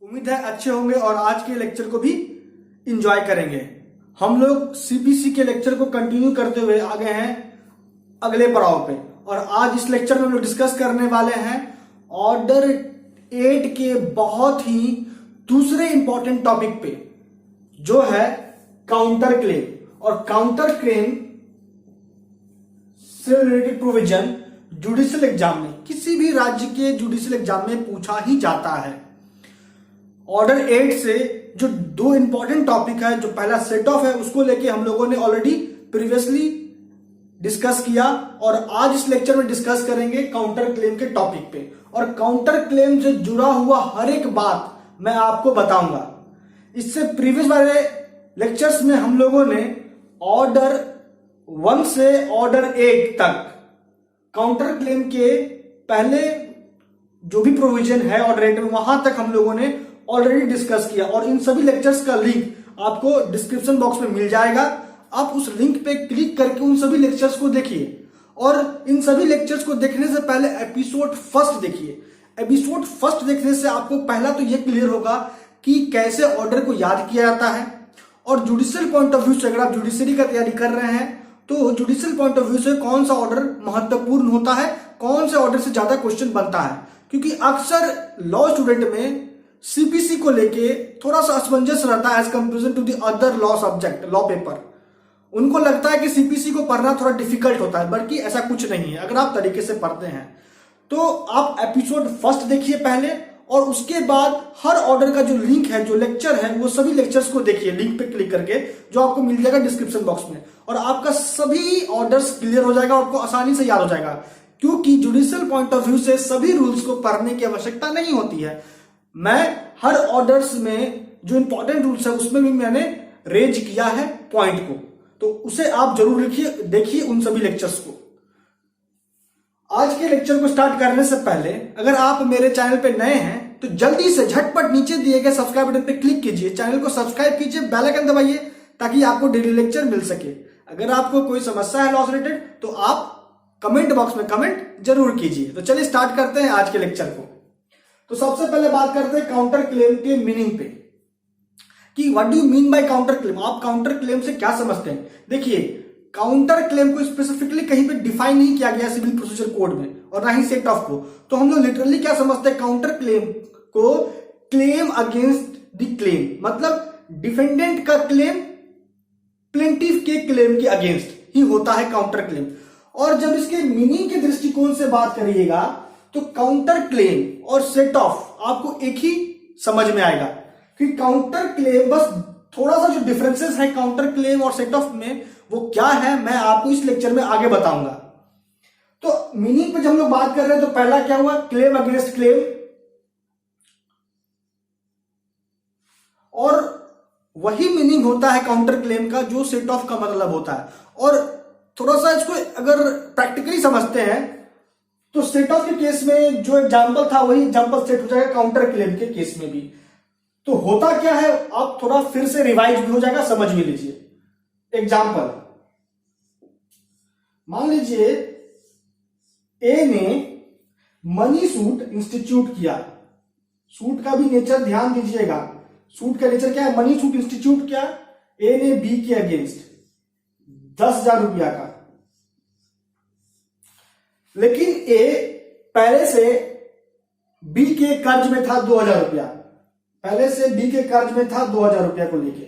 उम्मीद है अच्छे होंगे और आज के लेक्चर को भी इंजॉय करेंगे। हम लोग सीपीसी के लेक्चर को कंटिन्यू करते हुए आगे हैं अगले पड़ाव पे, और आज इस लेक्चर में हम लोग डिस्कस करने वाले हैं ऑर्डर 8 के बहुत ही दूसरे इंपॉर्टेंट टॉपिक पे, जो है काउंटर क्लेम। और काउंटर क्लेम से रिलेटेड प्रोविजन जुडिशियल एग्जाम में, किसी भी राज्य के जुडिशियल एग्जाम में पूछा ही जाता है। ऑर्डर 8 से जो दो इंपॉर्टेंट टॉपिक है, जो पहला सेट ऑफ है, उसको लेके हम लोगों ने ऑलरेडी प्रीवियसली डिस्कस किया, और आज इस लेक्चर में डिस्कस करेंगे काउंटर क्लेम के टॉपिक पे। और काउंटर क्लेम से जुड़ा हुआ हर एक बात मैं आपको बताऊंगा। इससे प्रीवियस वाले लेक्चर्स में हम लोगों ने ऑर्डर 1 से ऑर्डर 8 तक काउंटर क्लेम के पहले जो भी प्रोविजन है ऑर्डर 8 में, वहां तक हम लोगों ने ऑलरेडी डिस्कस किया, और इन सभी लेक्चर्स का लिंक आपको डिस्क्रिप्शन बॉक्स में मिल जाएगा। आप उस लिंक पे क्लिक करके उन सभी लेक्चर्स को देखिए, और इन सभी लेक्चर्स को देखने से पहले एपिसोड फर्स्ट देखिए। एपिसोड फर्स्ट देखने से आपको पहला तो यह क्लियर होगा कि कैसे ऑर्डर को याद किया जाता है, और जुडिशियल पॉइंट ऑफ व्यू से अगर आप जुडिशरी का तैयारी कर रहे हैं तो जुडिशियल पॉइंट ऑफ व्यू से कौन सा ऑर्डर महत्वपूर्ण होता है, कौन से ऑर्डर से ज्यादा क्वेश्चन बनता है। क्योंकि अक्सर लॉ स्टूडेंट में सीपीसी को लेके थोड़ा सा असमंजस रहता है as comparison to the other law subject, law paper. उनको लगता है कि सीपीसी को पढ़ना थोड़ा डिफिकल्ट होता है, बल्कि ऐसा कुछ नहीं है। अगर आप तरीके से पढ़ते हैं तो आप एपिसोड फर्स्ट देखिए पहले, और उसके बाद हर ऑर्डर का जो लिंक है, जो लेक्चर है, वो सभी लेक्चर्स को देखिए लिंक पे क्लिक करके, जो आपको मिल जाएगा डिस्क्रिप्शन बॉक्स में, और आपका सभी ऑर्डर्स क्लियर हो जाएगा, आपको आसानी से याद हो जाएगा। क्योंकि जुडिशियल पॉइंट ऑफ व्यू से सभी रूल्स को पढ़ने की आवश्यकता नहीं होती है। मैं हर ऑर्डर्स में जो इंपॉर्टेंट रूल्स है उसमें भी मैंने रेज किया है पॉइंट को, तो उसे आप जरूर लिखिए, देखिए उन सभी लेक्चर्स को। आज के लेक्चर को स्टार्ट करने से पहले अगर आप मेरे चैनल पे नए हैं तो जल्दी से झटपट नीचे दिए गए सब्सक्राइब बटन पे क्लिक कीजिए, चैनल को सब्सक्राइब कीजिए, बेल आइकन दबाइए ताकि आपको डेली लेक्चर मिल सके। अगर आपको कोई समस्या है लॉ से रिलेटेड तो आप कमेंट बॉक्स में कमेंट जरूर कीजिए। तो चलिए स्टार्ट करते हैं आज के लेक्चर को। तो सबसे पहले बात करते हैं काउंटर क्लेम के मीनिंग पे, कि what do you mean by counter claim. आप काउंटर क्लेम से क्या समझते हैं? देखिए, काउंटर क्लेम को स्पेसिफिकली कहीं पे डिफाइन नहीं किया गया सिविल प्रोसीजर कोड में, और ना ही सेट ऑफ को। तो हम लोग लिटरली क्या समझते हैं काउंटर क्लेम को? क्लेम अगेंस्ट द क्लेम, मतलब डिफेंडेंट का क्लेम प्लेंटिफ के क्लेम के अगेंस्ट ही होता है काउंटर क्लेम। और जब इसके मीनिंग के दृष्टिकोण से बात करिएगा तो काउंटर क्लेम और सेट ऑफ आपको एक ही समझ में आएगा, कि काउंटर क्लेम, बस थोड़ा सा जो डिफरेंसेस है काउंटर क्लेम और सेट ऑफ में, वो क्या है मैं आपको इस लेक्चर में आगे बताऊंगा। तो मीनिंग पे जब हम लोग बात कर रहे हैं तो पहला क्या हुआ? क्लेम अगेंस्ट क्लेम, और वही मीनिंग होता है काउंटर क्लेम का जो सेट ऑफ का मतलब होता है। और थोड़ा सा इसको अगर प्रैक्टिकली समझते हैं तो सेट ऑफ के केस में जो एग्जाम्पल था वही एग्जाम्पल सेट हो जाएगा काउंटर क्लेम के केस में भी। तो होता क्या है, आप थोड़ा फिर से रिवाइज भी हो जाएगा, समझ भी लीजिए। एग्जाम्पल, मान लीजिए ए ने मनी सूट इंस्टीट्यूट किया। सूट का भी नेचर ध्यान दीजिएगा, सूट का नेचर क्या है? मनी सूट इंस्टीट्यूट किया ए ने बी के अगेंस्ट 10,000 रुपया का। लेकिन ए पहले से बी के कर्ज में था 2,000 रुपया, पहले से बी के कर्ज में था 2,000 रुपया को लेके,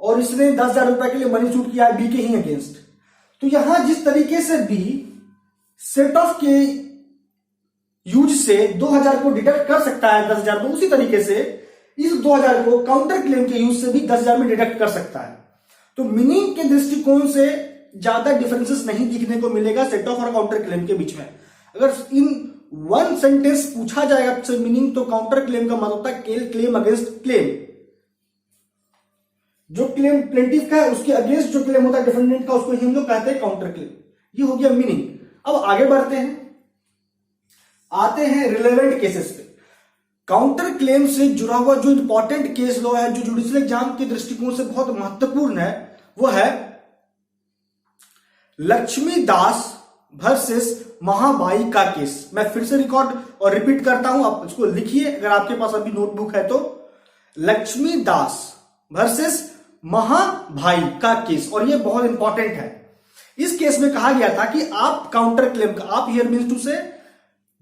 और इसने 10,000 रुपया के लिए मनी सूट किया बी के ही अगेंस्ट। तो यहां जिस तरीके से बी सेट ऑफ के यूज से 2,000 को डिडक्ट कर सकता है 10,000 को, उसी तरीके से इस 2,000 को काउंटर क्लेम के यूज से भी 10,000 में डिडक्ट कर सकता है। तो मीनिंग के दृष्टिकोण से ज्यादा डिफरेंसेस नहीं दिखने को मिलेगा सेट ऑफ और काउंटर क्लेम के बीच में। अगर इन वन सेंटेंस पूछा जाएगा मीनिंग, तो काउंटर क्लेम का मतलब होता है क्लेम अगेंस्ट क्लेम। जो क्लेम प्लेंटिफ का है उसके अगेंस्ट जो क्लेम होता है डिफेंडेंट का, उसको ही हम लोग कहते हैं काउंटर क्लेम। ये हो गया मीनिंग। अब आगे बढ़ते हैं, आते हैं रिलेवेंट केसेस पे। काउंटर क्लेम से जुड़ा हुआ जो इंपॉर्टेंट केस लॉ है, जो जुडिशियल एग्जाम के दृष्टिकोण से बहुत महत्वपूर्ण है, वो है लक्ष्मीदास वर्सेस महाबाई का केस। मैं फिर से रिकॉर्ड और रिपीट करता हूं, आप इसको लिखिए अगर आपके पास अभी नोटबुक है तो। लक्ष्मी दास वर्सेस महाभाई का केस, और ये बहुत इंपॉर्टेंट है। इस केस में कहा गया था कि आप काउंटर क्लेम का, आप हियर मीन्स टू से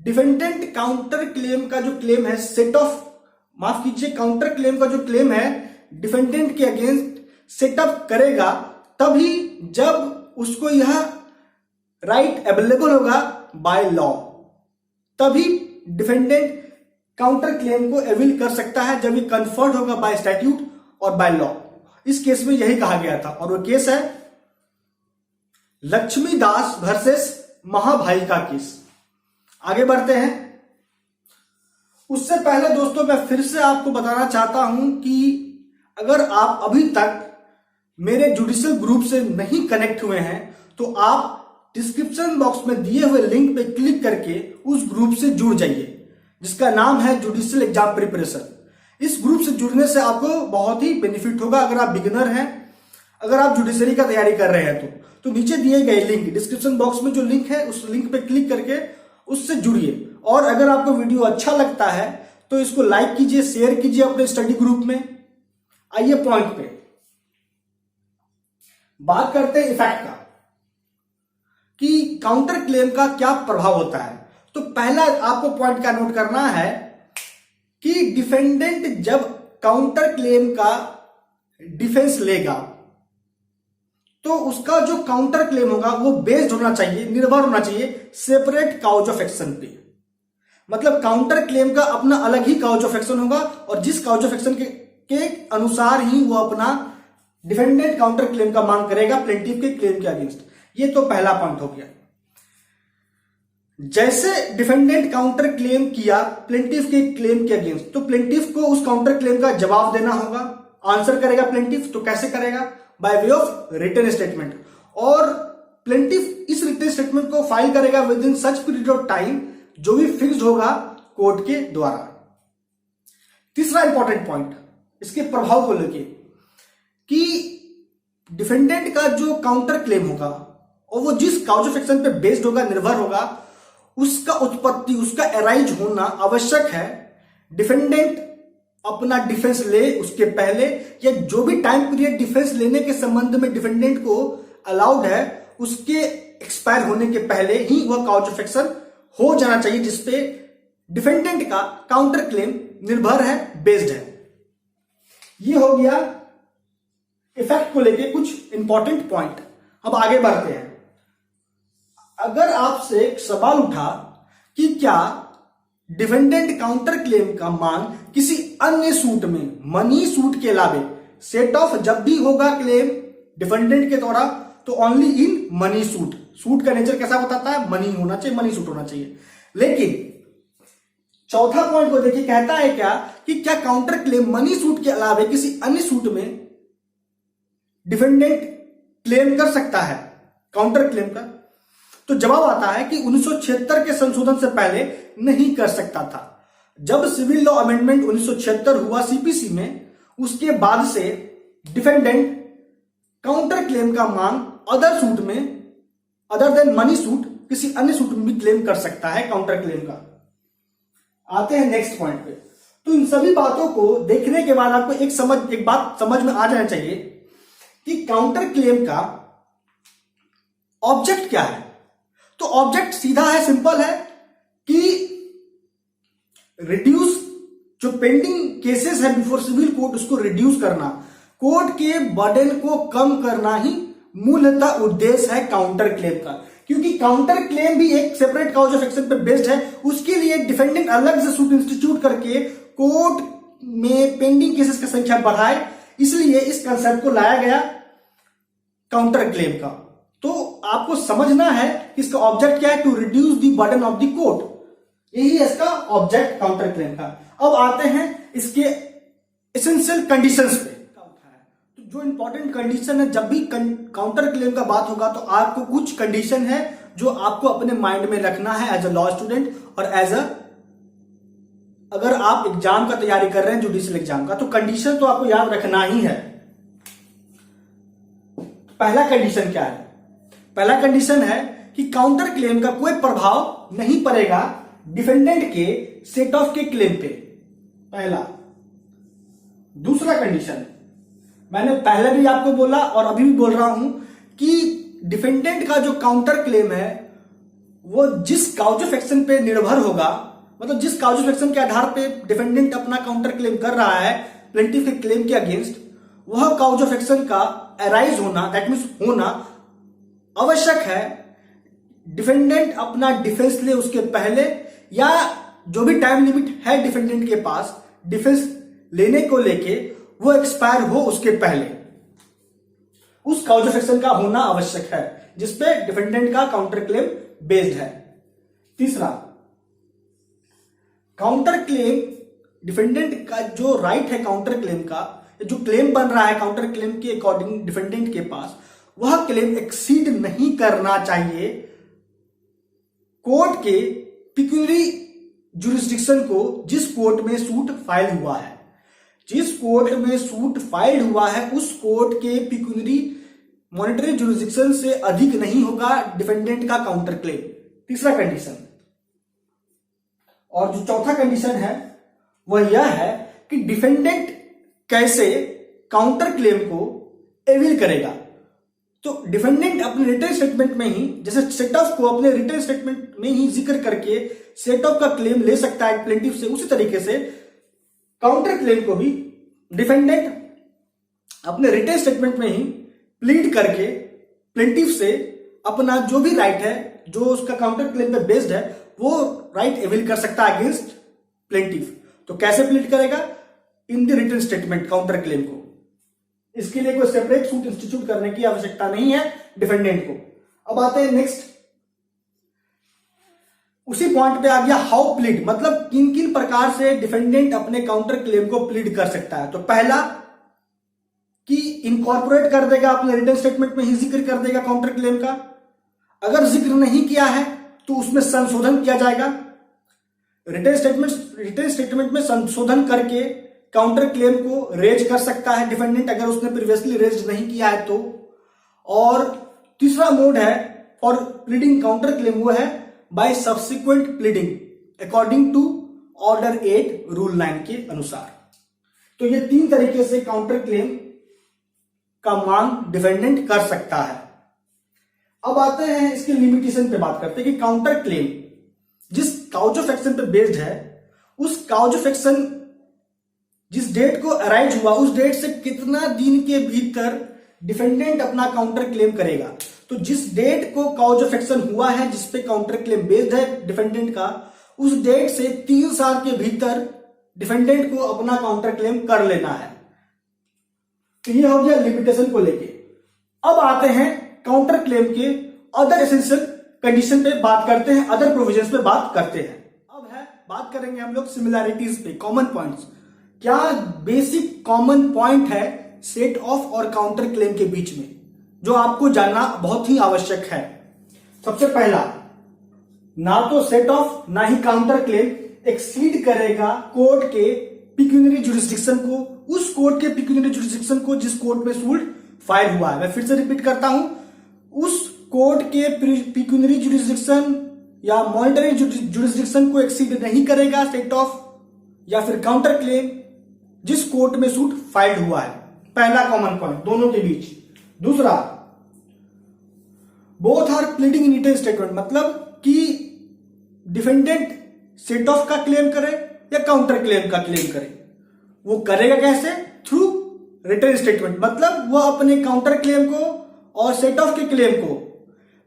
डिफेंडेंट काउंटर क्लेम का जो क्लेम है सेट ऑफ, माफ कीजिए, काउंटर क्लेम का जो क्लेम है डिफेंडेंट के अगेंस्ट सेटअप करेगा तभी जब उसको यह राइट अवेलेबल होगा बाय लॉ, तभी डिफेंडेंट काउंटर क्लेम को अवेल कर सकता है, जब ये कन्फर्ड होगा बाय स्टैट्यूट और बाय लॉ। इस केस में यही कहा गया था, और वो केस है लक्ष्मी दास वर्सेस महाभाई का केस। आगे बढ़ते हैं। उससे पहले दोस्तों मैं फिर से आपको बताना चाहता हूं कि अगर आप अभी तक मेरे जुडिशियल ग्रुप से नहीं कनेक्ट हुए हैं तो आप डिस्क्रिप्शन बॉक्स में दिए हुए लिंक पे क्लिक करके उस ग्रुप से जुड़ जाइए, जिसका नाम है जुडिशियल एग्जाम प्रिपरेशन। इस ग्रुप से जुड़ने से आपको बहुत ही बेनिफिट होगा अगर आप बिगिनर हैं, अगर आप जुडिशरी का तैयारी कर रहे हैं तो नीचे दिए गए लिंक, डिस्क्रिप्शन बॉक्स में जो लिंक है उस लिंक पे क्लिक करके उससे जुड़िए। और अगर आपको वीडियो अच्छा लगता है तो इसको लाइक कीजिए, शेयर कीजिए अपने स्टडी ग्रुप में। आइए पॉइंट पे बात करते हैं इफेक्ट का, कि काउंटर क्लेम का क्या प्रभाव होता है। तो पहला आपको पॉइंट क्या नोट करना है कि डिफेंडेंट जब काउंटर क्लेम का डिफेंस लेगा तो उसका जो काउंटर क्लेम होगा वो बेस्ड होना चाहिए, निर्भर होना चाहिए सेपरेट काउज ऑफ एक्शन पे। मतलब काउंटर क्लेम का अपना अलग ही काउज ऑफ एक्शन होगा, और जिस काउज ऑफ एक्शन के अनुसार ही वो अपना डिफेंडेंट काउंटर क्लेम का मांग करेगा प्लेंटिफ के क्लेम के अगेंस्ट। ये तो पहला पॉइंट हो गया। जैसे डिफेंडेंट काउंटर क्लेम किया प्लेंटिफ के क्लेम के अगेंस्ट, तो प्लेंटिफ को उस काउंटर क्लेम का जवाब देना होगा, आंसर करेगा प्लेंटिफ। तो कैसे करेगा? By way of written statement, और प्लेंटिफ इस रिटन स्टेटमेंट को फाइल करेगा within such period of time जो भी फिक्स्ड होगा कोर्ट के द्वारा। तीसरा इंपॉर्टेंट पॉइंट इसके प्रभाव को लेके, कि डिफेंडेंट का जो काउंटर क्लेम होगा और वो जिस काउज ऑफ एक्शन पे बेस्ड होगा, निर्भर होगा, उसका उत्पत्ति, उसका एराइज होना आवश्यक है। डिफेंडेंट अपना डिफेंस ले उसके पहले, या जो भी टाइम पीरियड डिफेंस लेने के संबंध में डिफेंडेंट को अलाउड है उसके एक्सपायर होने के पहले ही वह काउज ऑफ एक्शन हो जाना चाहिए जिसपे डिफेंडेंट का काउंटर क्लेम निर्भर है, बेस्ड है। ये हो गया इफेक्ट को लेके कुछ इंपॉर्टेंट पॉइंट। अब आगे बढ़ते हैं। अगर आपसे एक सवाल उठा कि क्या डिफेंडेंट काउंटर क्लेम का मांग किसी अन्य सूट में, मनी सूट के अलावे, सेट ऑफ जब भी होगा क्लेम डिफेंडेंट के द्वारा तो only in money suit. Suit का नेचर कैसा बताता है? मनी होना चाहिए, मनी सूट होना चाहिए। लेकिन चौथा पॉइंट को देखिए, कहता है क्या कि क्या काउंटर क्लेम मनी सूट के अलावे किसी अन्य सूट में डिफेंडेंट क्लेम कर सकता है काउंटर क्लेम का? तो जवाब आता है कि 1976 के संशोधन से पहले नहीं कर सकता था। जब सिविल लॉ अमेंडमेंट 1976 हुआ सीपीसी में, उसके बाद से डिफेंडेंट काउंटर क्लेम का मांग अदर सूट में, अदर देन मनी सूट, किसी अन्य सूट में भी क्लेम कर सकता है काउंटर क्लेम का। आते हैं नेक्स्ट पॉइंट पे। तो इन सभी बातों को देखने के बाद आपको एक बात समझ में आ जाना चाहिए कि काउंटर क्लेम का ऑब्जेक्ट क्या है। तो ऑब्जेक्ट सीधा है, सिंपल है कि रिड्यूस जो पेंडिंग केसेस है बिफोर सिविल कोर्ट उसको रिड्यूस करना, कोर्ट के बर्डन को कम करना ही मूलतः उद्देश्य है काउंटर क्लेम का। क्योंकि काउंटर क्लेम भी एक सेपरेट काउज ऑफ एक्शन पे बेस्ड है, उसके लिए डिफेंडेंट अलग से सूट इंस्टीट्यूट करके कोर्ट में पेंडिंग केसेस की संख्या बढ़ाए, इसलिए इस कंसेप्ट को लाया गया काउंटर क्लेम का। तो आपको समझना है कि इसका ऑब्जेक्ट क्या है, to reduce the burden of the court. यही है इसका ऑब्जेक्ट काउंटर क्लेम का। अब आते हैं इसके एसेंशियल कंडीशंस पे। तो जो इंपॉर्टेंट कंडीशन है, जब भी काउंटर क्लेम का बात होगा तो आपको कुछ कंडीशन है जो आपको अपने माइंड में रखना है एज अ लॉ स्टूडेंट और एज अ, अगर आप एग्जाम का तैयारी कर रहे हैं जुडिशियल एग्जाम का, तो कंडीशन तो आपको याद रखना ही है। पहला कंडीशन क्या है? पहला कंडीशन है कि काउंटर क्लेम का कोई प्रभाव नहीं पड़ेगा डिफेंडेंट के सेट ऑफ के क्लेम पे, पहला। दूसरा कंडीशन, मैंने पहले भी आपको बोला और अभी भी बोल रहा हूं कि डिफेंडेंट का जो काउंटर क्लेम है वो जिस काउज ऑफ एक्शन पे निर्भर होगा, मतलब जिस काउज ऑफ एक्शन के आधार पे डिफेंडेंट अपना काउंटर क्लेम कर रहा है प्लेंटिफ के क्लेम के अगेंस्ट, वह काउज ऑफ एक्शन का अराइज होना, दैट मीन्स होना आवश्यक है। डिफेंडेंट अपना डिफेंस ले उसके पहले, या जो भी टाइम लिमिट है डिफेंडेंट के पास डिफेंस लेने को लेके वो एक्सपायर हो उसके पहले, उस काउज ऑफ एक्शन का होना आवश्यक है जिसपे डिफेंडेंट का काउंटर क्लेम बेस्ड है। तीसरा, काउंटर क्लेम, डिफेंडेंट का जो राइट है काउंटर क्लेम का, जो क्लेम बन रहा है काउंटर क्लेम के अकॉर्डिंग डिफेंडेंट के पास, वह क्लेम एक्सीड नहीं करना चाहिए कोर्ट के पिक्यूनरी जुरिस्डिक्शन को जिस कोर्ट में सूट फाइल हुआ है। जिस कोर्ट में सूट फाइल हुआ है उस कोर्ट के पिक्यूनरी मॉनिटरी जुरिस्डिक्शन से अधिक नहीं होगा डिफेंडेंट का काउंटर क्लेम, तीसरा कंडीशन। और जो चौथा कंडीशन है वह यह है कि डिफेंडेंट कैसे काउंटर क्लेम को एविल करेगा। तो डिफेंडेंट अपने रिटन स्टेटमेंट में ही, जैसे सेट ऑफ को अपने रिटन स्टेटमेंट में ही जिक्र करके सेट ऑफ का क्लेम ले सकता है प्लेंटिफ से, उसी तरीके से काउंटर क्लेम को भी डिफेंडेंट अपने रिटन स्टेटमेंट में ही प्लीड करके प्लेंटिफ से अपना जो भी राइट है, जो उसका काउंटर क्लेम पे बेस्ड है, वो राइट एविल कर सकता है अगेंस्ट प्लेंटिफ। तो कैसे प्लीड करेगा? In the written statement counter claim को। इसके लिए कोई सेपरेट सूट इंस्टीट्यूट करने की आवश्यकता नहीं है डिफेंडेंट को। अब आते हैं नेक्स्ट, उसी पॉइंट पे आ गया हाउ प्लीड, मतलब किन किन प्रकार से डिफेंडेंट अपने काउंटर क्लेम को प्लीड कर सकता है। तो पहला कि इनकॉर्पोरेट कर देगा, अपने रिटन स्टेटमेंट में ही जिक्र कर देगा काउंटर क्लेम का। अगर जिक्र नहीं किया है तो उसमें संशोधन किया जाएगा। रिटन स्टेटमेंट में संशोधन करके काउंटर क्लेम को रेज कर सकता है डिफेंडेंट, अगर उसने प्रीवियसली रेज नहीं किया है तो। और तीसरा मोड है फॉर प्लीडिंग काउंटर क्लेम, वो है by subsequent pleading according to order 8 rule 9 के अनुसार। तो ये तीन तरीके से काउंटर क्लेम का मांग डिफेंडेंट कर सकता है। अब आते हैं इसके लिमिटेशन पे, बात करते हैं कि काउंटर क्लेम जिस काउज ऑफ एक्शन पे बेस्ड है, उस काउज ऑफ एक्शन जिस डेट को अराइज हुआ उस डेट से कितना दिन के भीतर डिफेंडेंट अपना काउंटर क्लेम करेगा। तो जिस डेट को काउज ऑफ एक्शन हुआ है, जिसपे काउंटर क्लेम बेस्ड है डिफेंडेंट का, उस डेट से 3 साल के भीतर डिफेंडेंट को अपना काउंटर क्लेम कर लेना है। तो ये हो गया लिमिटेशन को लेके। अब आते हैं काउंटर क्लेम के अदर एसेंशियल कंडीशन पे बात करते हैं, अदर प्रोविजंस पे बात करते हैं। अब है बात करेंगे हम लोग सिमिलैरिटीज पे, कॉमन पॉइंट्स। क्या बेसिक कॉमन पॉइंट है सेट ऑफ और काउंटर क्लेम के बीच में, जो आपको जानना बहुत ही आवश्यक है। सबसे पहला, ना तो सेट ऑफ ना ही काउंटर क्लेम एक्सीड करेगा कोर्ट के पिक्यूनरी जुरिस्डिक्शन को, उस कोर्ट के पिक्यूनरी जुरिस्डिक्शन को जिस कोर्ट में सूट फाइल हुआ है। मैं फिर से रिपीट करता हूं, उस कोर्ट के पिक्यूनरी जुरिस्डिक्शन या मॉनिटरी जुरिस्डिक्शन को एक्सीड नहीं करेगा सेट ऑफ या फिर काउंटर क्लेम जिस कोर्ट में सूट फाइल्ड हुआ है। पहला कॉमन पॉइंट दोनों के बीच। दूसरा, both are pleading in written statement, मतलब कि डिफेंडेंट सेट ऑफ का क्लेम करे या काउंटर क्लेम का क्लेम करे। वो करेगा कैसे? थ्रू रिटन स्टेटमेंट, मतलब वो अपने काउंटर क्लेम को और सेट ऑफ के क्लेम को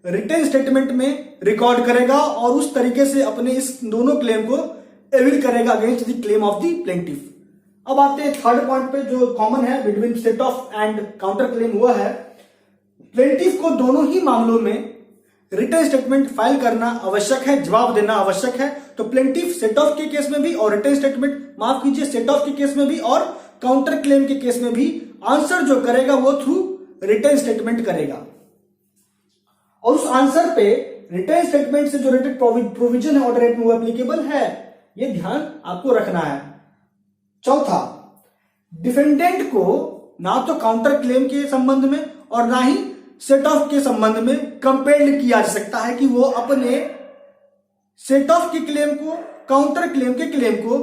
रिटन स्टेटमेंट में रिकॉर्ड करेगा और उस तरीके से अपने इस दोनों क्लेम को एविल करेगा against the claim of the plaintiff. अब आते हैं थर्ड पॉइंट पे, जो कॉमन है between set of and counter claim, वो है प्लेंटिफ को दोनों ही मामलों में रिटन स्टेटमेंट फाइल करना आवश्यक है, जवाब देना आवश्यक है। तो प्लेंटिफ सेट ऑफ के केस में भी और रिटन स्टेटमेंट, माफ कीजिए, सेट ऑफ के केस में भी और काउंटर क्लेम के केस में भी आंसर जो करेगा वो थ्रू रिटन स्टेटमेंट करेगा। और उस आंसर पे रिटन स्टेटमेंट से जो रिलेटेड प्रोविजन है ऑर्डर 8 में वो एप्लीकेबल है, ये ध्यान आपको रखना है। चौथा, डिफेंडेंट को ना तो काउंटर क्लेम के संबंध में और ना ही सेट ऑफ के संबंध में कंपेल्ड किया जा सकता है कि वो अपने सेट ऑफ के क्लेम को काउंटर क्लेम के क्लेम को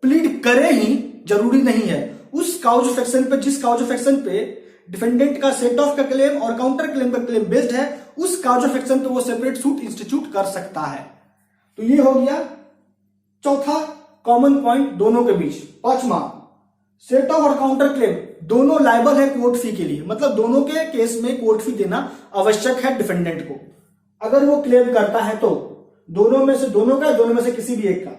प्लीड करे ही, जरूरी नहीं है। उस काउज ऑफ एक्शन पे, जिस काउज ऑफ एक्शन पे डिफेंडेंट का सेट ऑफ का क्लेम और काउंटर क्लेम का क्लेम बेस्ड है, उस काउज ऑफ एक्शन पे वो सेपरेट सूट इंस्टीट्यूट कर सकता है। तो ये हो गया चौथा कॉमन पॉइंट दोनों के बीच। पांचवा, सेट ऑफ और काउंटर क्लेम दोनों लायबल है कोर्ट फी के लिए, मतलब दोनों के केस में कोर्ट फी देना आवश्यक है डिफेंडेंट को। अगर वो क्लेम करता है तो दोनों में से किसी भी एक का।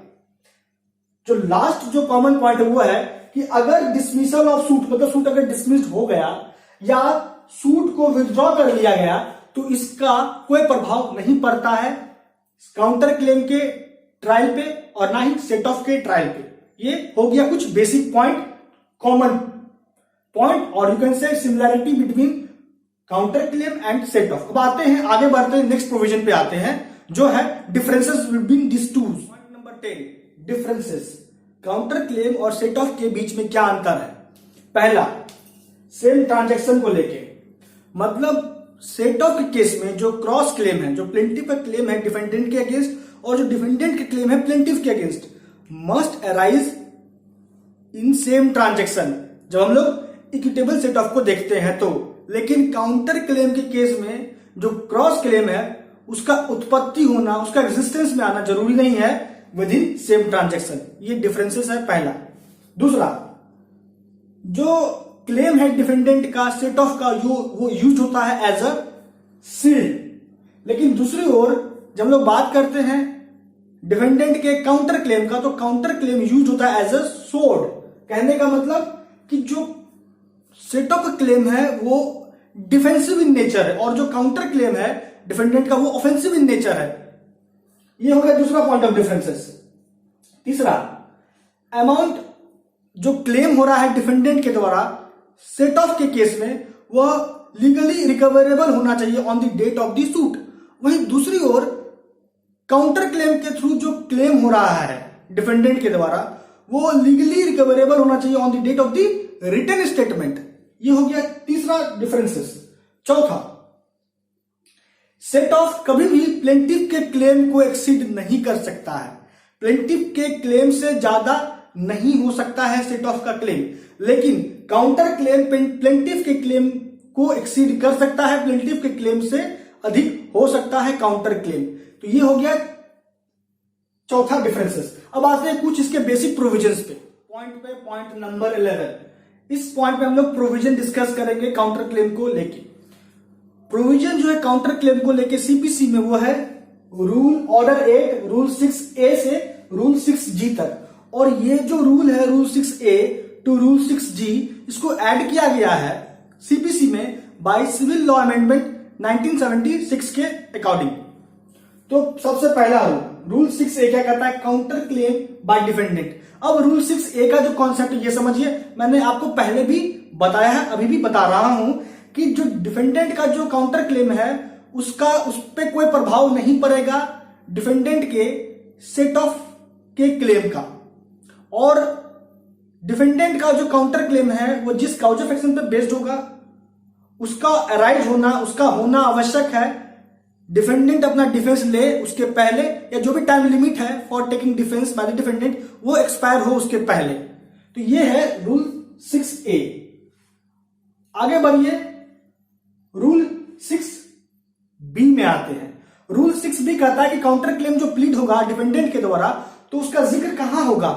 जो लास्ट जो कॉमन पॉइंट है वो है कि अगर डिसमिसल ऑफ सूट, मतलब सूट अगर डिसमिस्ड हो गया या सूट को विथड्रॉ कर लिया गया, तो इसका कोई प्रभाव नहीं पड़ता है काउंटर क्लेम के ट्रायल पे और ना ही सेट ऑफ के ट्रायल पे। ये हो गया कुछ बेसिक पॉइंट, कॉमन पॉइंट, और you can say similarity between counter claim and set of. अब आते हैं, आगे बढ़ते हैं, नेक्स्ट प्रोविजन पे आते हैं जो है differences between this two. Point number 10, differences. Counter claim और सेट ऑफ के बीच में क्या अंतर है? पहला, सेम ट्रांजैक्शन को लेके, मतलब सेट ऑफ के केस में जो क्रॉस क्लेम है, जो प्लेंटिफ का क्लेम है डिफेंडेंट के अगेंस्ट और जो डिफेंडेंट के क्लेम है प्लेंटिफ के against, must arise in same transaction. जब हम लोग इक्विटेबल सेट ऑफ को देखते हैं तो, लेकिन काउंटर क्लेम के केस में जो क्रॉस क्लेम है उसका उत्पत्ति होना, उसका एग्जिस्टेंस में आना जरूरी नहीं है विद इन सेम ट्रांजैक्शन। ये डिफरेंसेस है पहला। दूसरा, जो क्लेम है डिफेंडेंट का सेट ऑफ का वो यूज होता है एज अ शील्ड, लेकिन दूसरी ओर जब हम लोग बात करते हैं डिफेंडेंट के काउंटर क्लेम का, तो काउंटर क्लेम यूज होता है एज अ सोर्ड। कहने का मतलब कि जो सेट ऑफ क्लेम है वो डिफेंसिव इन नेचर है और जो काउंटर क्लेम है डिफेंडेंट का वो ऑफेंसिव इन नेचर है। ये हो गया दूसरा पॉइंट ऑफ डिफरेंसेस। तीसरा, अमाउंट जो क्लेम हो रहा है डिफेंडेंट के द्वारा सेट ऑफ के केस में वह लीगली रिकवरेबल होना चाहिए on the date of the suit. वहीं दूसरी ओर काउंटर क्लेम के थ्रू जो क्लेम हो रहा है डिफेंडेंट के द्वारा वो लीगली रिकवरेबल होना चाहिए on the date of the written statement. ये हो गया तीसरा डिफरेंसेस। चौथा, सेट ऑफ कभी भी प्लेंटिफ के क्लेम को एक्सीड नहीं कर सकता है। प्लेंटिफ के क्लेम से ज्यादा नहीं हो सकता है सेट ऑफ का क्लेम, लेकिन काउंटर क्लेम प्लेंटिफ के क्लेम को एक्सीड कर सकता है, प्लेंटिफ के क्लेम से अधिक हो सकता है काउंटर क्लेम। तो ये हो गया चौथा डिफरेंसेस। अब आते हैं कुछ इसके बेसिक प्रोविजंस पे, पॉइंट नंबर 11। इस पॉइंट पे हम लोग प्रोविजन डिस्कस करेंगे काउंटर क्लेम को लेके। प्रोविजन जो है काउंटर क्लेम को लेके सीपीसी में वो है रूल ऑर्डर 8, रूल 6A से रूल 6G तक। और ये जो रूल है rule 6A to rule 6G, इसको ऐड किया गया है सीपीसी में बाय सिविल लॉ अमेंडमेंट 1976 के अकॉर्डिंग। तो सबसे पहला रूल 6A क्या कहता है? Counter claim by defendant. अब रूल 6A का जो कॉन्सेप्ट ये समझिए, मैंने आपको पहले भी बताया है, अभी भी बता रहा हूं कि जो डिफेंडेंट का जो काउंटर क्लेम है उस पर कोई प्रभाव नहीं पड़ेगा डिफेंडेंट के सेट ऑफ के क्लेम का, और डिफेंडेंट का जो काउंटर क्लेम है वो जिस काउज ऑफ एक्शन पर बेस्ड होगा उसका अराइज होना, उसका होना आवश्यक है। डिफेंडेंट अपना डिफेंस ले उसके पहले, या जो भी टाइम लिमिट है for taking defence by the defendant वो एक्सपायर हो उसके पहले। तो ये है रूल 6A। आगे बढ़िए, रूल 6B में आते हैं। रूल 6B कहता है कि काउंटर क्लेम जो प्लीड होगा डिफेंडेंट के द्वारा तो उसका जिक्र कहां होगा?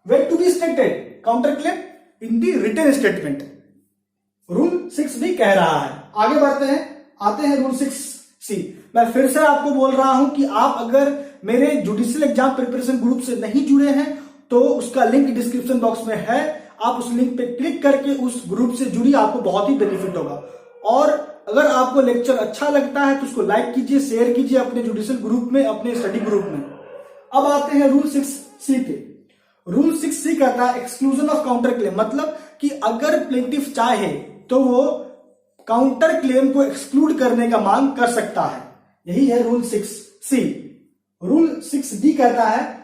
Where to be stated counter claim in the written statement, rule 6B कह रहा है। आगे बढ़ते हैं, आते हैं रूल 6C। मैं फिर से आपको बोल रहा हूं कि आप अगर मेरे जुडिशियल एग्जाम प्रिपरेशन ग्रुप से नहीं जुड़े हैं तो उसका लिंक डिस्क्रिप्शन बॉक्स में है, आप उस लिंक पे क्लिक करके उस ग्रुप से जुड़िए, आपको बहुत ही बेनिफिट होगा। और अगर आपको लेक्चर अच्छा लगता है तो उसको लाइक कीजिए, शेयर कीजिए अपने जुडिशियल ग्रुप में, अपने स्टडी ग्रुप में। अब आते हैं रूल 6C पे। रूल 6C कहता है एक्सक्लूजन ऑफ काउंटर क्लेम, मतलब कि अगर प्लेंटिफ चाहे तो वो काउंटर क्लेम को एक्सक्लूड करने का मांग कर सकता है। यही है रूल 6C। रूल 6D कहता है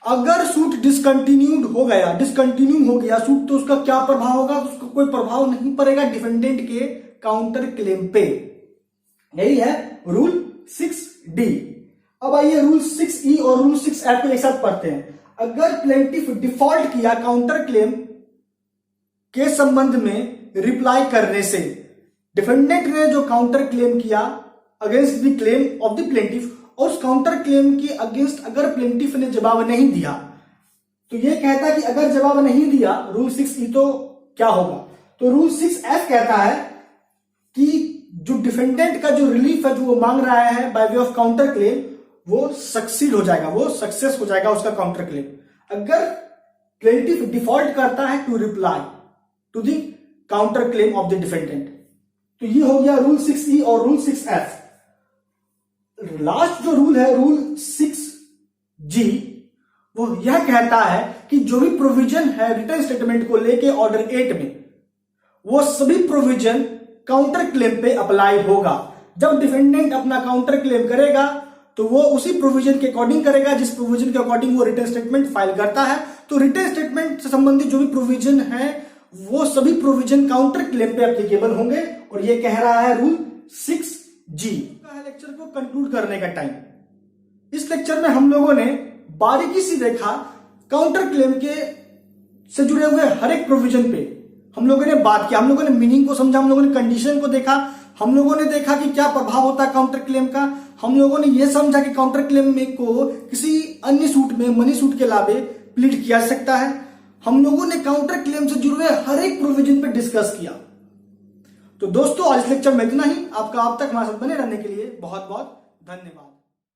अगर सूट डिसकंटिन्यू हो गया सूट, तो उसका क्या प्रभाव होगा? उसका कोई प्रभाव नहीं पड़ेगा डिफेंडेंट के काउंटर क्लेम पे। यही है रूल 6D। अब आइए रूल 6E और रूल 6F को एक साथ पढ़ते हैं। अगर प्लेंटिफ डिफॉल्ट किया काउंटर क्लेम के संबंध में रिप्लाई करने से, डिफेंडेंट ने जो काउंटर क्लेम किया against the claim of the plaintiff और उस काउंटर क्लेम के अगेंस्ट अगर प्लेंटिफ ने जवाब नहीं दिया, तो यह कहता है कि अगर जवाब नहीं दिया रूल 6E तो क्या होगा। तो रूल 6F कहता है कि जो डिफेंडेंट का जो रिलीफ है जो वो मांग रहा है by way of counter claim, वो सक्सीड हो जाएगा, वो सक्सेस हो जाएगा उसका काउंटर क्लेम, अगर प्लेंटिफ डिफॉल्ट करता है to reply to the counter claim of the defendant. तो ये हो गया रूल 6E और रूल 6F। लास्ट जो रूल है रूल 6G, वो यह कहता है कि जो भी प्रोविजन है रिटर्न स्टेटमेंट को लेके ऑर्डर 8 में, वो सभी प्रोविजन काउंटर क्लेम पे अप्लाई होगा। जब डिफेंडेंट अपना काउंटर क्लेम करेगा तो वो उसी प्रोविजन के अकॉर्डिंग करेगा जिस प्रोविजन के अकॉर्डिंग वो रिटर्न स्टेटमेंट फाइल करता है। तो रिटर्न स्टेटमेंट से संबंधित जो भी प्रोविजन है वो सभी प्रोविजन काउंटर क्लेम पे एप्लीकेबल होंगे, और ये कह रहा है रूल 6G। लेक्चर को कंक्लूड करने का टाइम। इस लेक्चर में हम लोगों ने बारीकी से देखा काउंटर क्लेम के से जुड़े हुए हर एक प्रोविजन पे हम लोगों ने बात किया, हम लोगों ने मीनिंग को समझा, हम लोगों ने कंडीशन को देखा, हम लोगों ने देखा कि क्या प्रभाव होता है काउंटर क्लेम का, हम लोगों ने यह समझा कि काउंटर क्लेम में को किसी अन्य सूट में मनी सूट के अलावे प्लीड किया जा सकता है। हम लोगों ने काउंटर क्लेम से जुड़े हुए हर एक प्रोविजन पे डिस्कस किया। तो दोस्तों आज लेक्चर में इतना ही। आपका अब तक हमारे साथ बने रहने के लिए बहुत बहुत धन्यवाद।